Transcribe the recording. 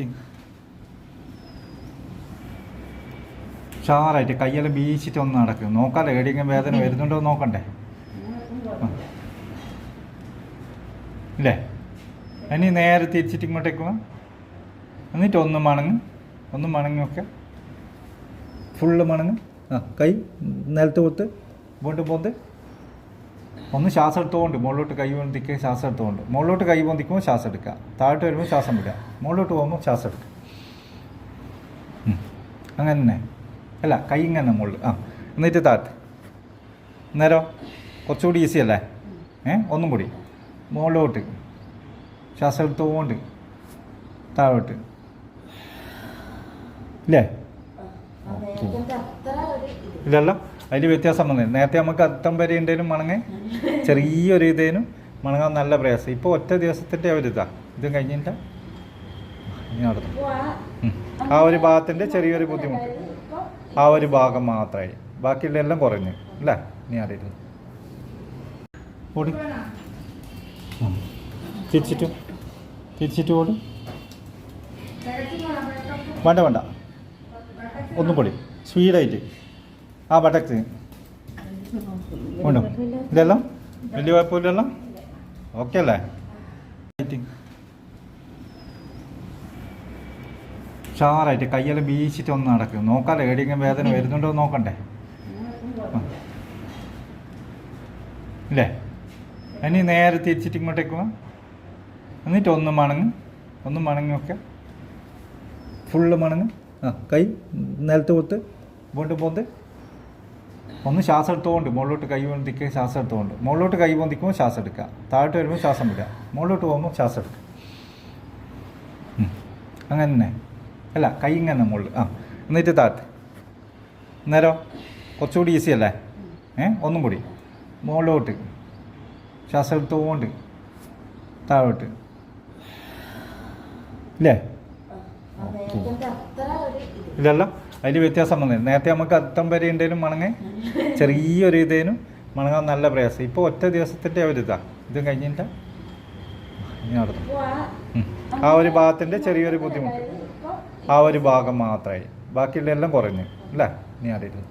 Fighting ഉഷാറായിട്ട് കയ്യെല്ലാം വീശിട്ട് ഒന്ന് നടക്കും. നോക്കാമല്ലോ എവിടെയെങ്കിലും വേദന വരുന്നുണ്ടോ നോക്കണ്ടേ? ഇല്ലേ? ഇനി നേരെ തിരിച്ചിട്ട് ഇങ്ങോട്ടേക്ക് പോവാം. എന്നിട്ട് ഒന്ന് മണങ്ങി ഒക്കെ ഫുള്ള് മണങ്ങ്. കൈ നിലത്ത് കൊടുത്ത് വീണ്ടും പോന്ന് ഒന്ന് ശ്വാസം എടുത്തുകൊണ്ട് മുകളിലോട്ട് കൈ പൊന്തിക്കുക. ശ്വാസം എടുത്തുകൊണ്ട് മുകളിലോട്ട് കൈ പൊന്തിക്കുമ്പോൾ ശ്വാസം എടുക്കുക. താഴോട്ട് വരുമ്പോൾ ശ്വാസം വിടുക. മുകളിലോട്ട് പോകുമ്പോൾ ശ്വാസം എടുക്കുക. അങ്ങനെ തന്നെ അല്ല, കൈ ഇങ്ങനെ മുകളിൽ. എന്നിട്ട് താഴത്ത് നേരം കുറച്ചുകൂടി ഈസി അല്ലേ? ഒന്നും കൂടി മുകളിലോട്ട് ശ്വാസം എടുത്തുകൊണ്ട് താഴോട്ട്. ഇല്ലേ? ഇല്ലല്ലോ, അതിൽ വ്യത്യാസം വന്നത്. നേരത്തെ നമുക്ക് അത്തം വരെ ഉണ്ടെങ്കിലും മണങ്ങ് ചെറിയൊരു ഇതേനും മണങ്ങാൻ നല്ല പ്രയാസം. ഇപ്പോൾ ഒറ്റ ദിവസത്തിൻ്റെ ഒരിതാ. ഇതും കഴിഞ്ഞിട്ട് ഇനി നടന്നു ആ ഒരു ഭാഗത്തിൻ്റെ ചെറിയൊരു ബുദ്ധിമുട്ട്, ആ ഒരു ഭാഗം മാത്രമായി. ബാക്കിയുള്ള എല്ലാം കുറഞ്ഞു അല്ലേ? ഇനി അറിയില്ല. ഓടി തിരിച്ചിട്ട് ഓടി. വേണ്ട ഒന്നും കൂടി സ്പീഡായിട്ട്. ആ ബട്ടക്ക് ഉണ്ടോ? ഇതെല്ലാം വലിയ കുഴപ്പമില്ലല്ലോ? ഓക്കെ അല്ലേ? ഉഷാറായിട്ട് കയ്യെല്ലാം വീശിട്ട് ഒന്ന് നടക്കും. നോക്കാമല്ലോ എവിടെയെങ്കിലും വേദന വരുന്നുണ്ടോ നോക്കണ്ടേ? ഇല്ലേ? ഇനി നേരെ തിരിച്ചിട്ട് ഇങ്ങോട്ടേക്ക് പോവാം. എന്നിട്ട് ഒന്ന് മണങ്ങി ഒക്കെ ഫുള്ള് മണങ്ങ്. കൈ നിലത്ത് കൊടുത്ത് വീണ്ടും പോന്ന് ഒന്ന് ശ്വാസം എടുത്തുകൊണ്ട് മുകളിലോട്ട് കൈ പൊന്തിക്കുക. ശ്വാസം എടുത്തുകൊണ്ട് മുകളിലോട്ട് കൈ പൊന്തിക്കുമ്പോൾ ശ്വാസം എടുക്കുക. താഴോട്ട് വരുമ്പോൾ ശ്വാസം വിടുക. മുകളിലോട്ട് പോകുമ്പോൾ ശ്വാസം എടുക്കുക. അങ്ങനെ തന്നെ അല്ല, കൈ ഇങ്ങനെ മുകളിൽ. എന്നിട്ട് താഴത്ത് നേരം കുറച്ചുകൂടി ഈസി അല്ലേ? ഒന്നും കൂടി മുകളിലോട്ട് ശ്വാസം എടുത്തുകൊണ്ട് താഴോട്ട്. ഇല്ലേ? ഇല്ലല്ലോ, അതിൽ വ്യത്യാസം വന്നത്. നേരത്തെ നമുക്ക് അത്തം വരെ ഉണ്ടെങ്കിലും മണങ്ങ് ചെറിയൊരു ഇതേനും മണങ്ങാൻ നല്ല പ്രയാസം. ഇപ്പോൾ ഒറ്റ ദിവസത്തിൻ്റെ ഒരിതാ. ഇതും കഴിഞ്ഞിട്ട് ഇനി നടന്നു ആ ഒരു ഭാഗത്തിൻ്റെ ചെറിയൊരു ബുദ്ധിമുട്ട്, ആ ഒരു ഭാഗം മാത്രമായി. ബാക്കിയുള്ള എല്ലാം കുറഞ്ഞു അല്ലേ? ഇനി അറിയില്ല.